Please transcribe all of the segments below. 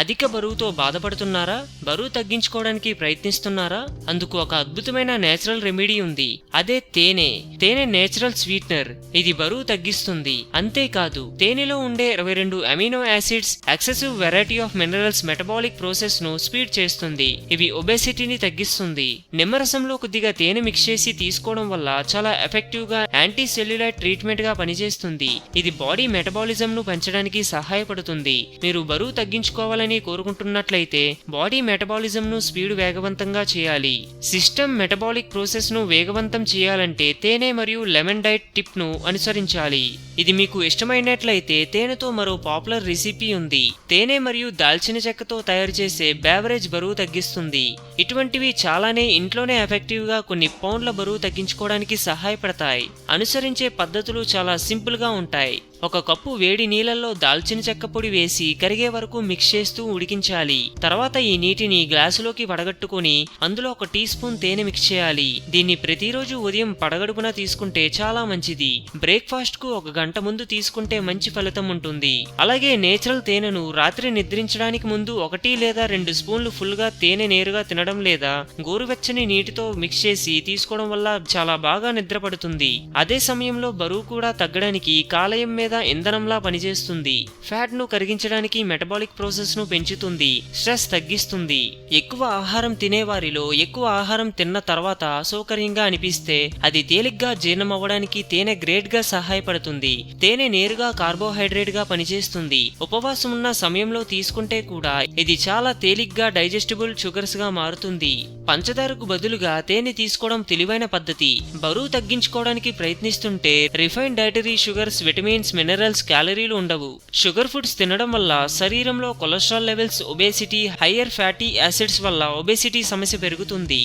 అధిక బరువుతో బాధపడుతున్నారా? బరువు తగ్గించుకోవడానికి ప్రయత్నిస్తున్నారా? అందుకు ఒక అద్భుతమైన నేచురల్ రెమెడీ ఉంది. అదే తేనె. తేనె నేచురల్ స్వీట్నర్. ఇది బరువు తగ్గిస్తుంది. అంతేకాదు తేనెలో ఉండే 22 amino acids excessive variety of minerals metabolic process ను స్పీడ్ చేస్తుంది. ఇవి ఒబేసిటీని తగ్గిస్తుంది. నిమ్మరసంలో కొద్దిగా తేనె మిక్స్ చేసి తీసుకోవడం వల్ల చాలా ఎఫెక్టివ్ గా యాంటీ సెల్యులైట్ ట్రీట్మెంట్ గా పనిచేస్తుంది. ఇది బాడీ మెటబాలిజం ను పెంచడానికి సహాయపడుతుంది. మీరు బరువు తగ్గించుకోవాలని కోరుకుంటున్నట్లయితే బాడీ మెటబాలిజం ను స్పీడ్ వేగవంతంగా చేయాలి. సిస్టమ్ మెటబాలిక్ ప్రాసెస్ ను వేగవంతం చేయాలంటే తేనె మరియు లెమన్ డైట్ టిప్ ను అనుసరించాలి. ఇది మీకు ఇష్టమైనట్లయితే తేనెతో మరో పాపులర్ రెసిపీ ఉంది. తేనె మరియు దాల్చిన చెక్కతో తయారు చేసే బేవరేజ్ బరువు తగ్గిస్తుంది. ఇటువంటివి చాలానే ఇంట్లోనే ఎఫెక్టివ్ గా కొన్ని పౌండ్ల బరువు తగ్గించుకోవడానికి సహాయపడతాయి. అనుసరించే పద్ధతులు చాలా సింపుల్ గా ఉంటాయి. 1 కప్పు వేడి నీళ్లలో దాల్చిన చెక్క పొడి వేసి కరిగే వరకు మిక్స్ చేస్తూ ఉడికించాలి. తర్వాత ఈ నీటిని గ్లాసులోకి వడగట్టుకుని అందులో 1 టీ స్పూన్ తేనె మిక్స్ చేయాలి. దీన్ని ప్రతిరోజు ఉదయం పడగడుపున తీసుకుంటే చాలా మంచిది. బ్రేక్ఫాస్ట్ కు 1 గంట ముందు తీసుకుంటే మంచి ఫలితం ఉంటుంది. అలాగే నేచురల్ తేనెను రాత్రి నిద్రించడానికి ముందు 1 లేదా 2 స్పూన్లు ఫుల్ గా తేనె నేరుగా తినడం లేదా గోరువెచ్చని నీటితో మిక్స్ చేసి తీసుకోవడం వల్ల చాలా బాగా నిద్ర పడుతుంది. అదే సమయంలో బరువు కూడా తగ్గడానికి కాలేయం మీద ఇంధనంలా పనిచేస్తుంది. ఫ్యాట్ ను కరిగించడానికి మెటబాలిక్ ప్రాసెస్ ను పెంచుతుంది. స్ట్రెస్ తగ్గిస్తుంది. ఎక్కువ ఆహారం తినేవారిలో ఎక్కువ ఆహారం తిన్న తర్వాత అసౌకర్యంగా అనిపిస్తే అది తేలిగ్గా జీర్ణం అవ్వడానికి తేనె గ్రేట్ గా సహాయపడుతుంది. తేనె నేరుగా కార్బోహైడ్రేట్ గా పనిచేస్తుంది. ఉపవాసం ఉన్న సమయంలో తీసుకుంటే కూడా ఇది చాలా తేలిగ్గా డైజెస్టిబుల్ షుగర్స్ గా మారుతుంది. పంచదారకు బదులుగా తేనె తీసుకోవడం తెలివైన పద్ధతి. బరువు తగ్గించుకోవడానికి ప్రయత్నిస్తుంటే refined dietary sugars, vitamins, minerals, క్యాలరీలు ఉండవు. షుగర్ ఫుడ్స్ తినడం వల్ల శరీరంలో cholesterol levels, obesity, higher fatty acids వల్ల ఒబేసిటీ సమస్య పెరుగుతుంది.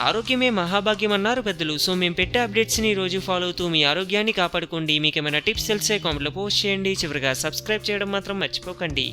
ఆరోగ్యమే మహాభాగ్యం అన్నారు పెద్దలు. సో మేము పెట్టే అప్డేట్స్ ని రోజు ఫాలో అవుతూ మీ ఆరోగ్యాన్ని కాపాడుకోండి. మీకు ఏమైనా టిప్స్ తెలిసే కామెంట్లో పోస్ట్ చేయండి. చివరిగా సబ్స్క్రైబ్ చేయడం మాత్రం మర్చిపోకండి.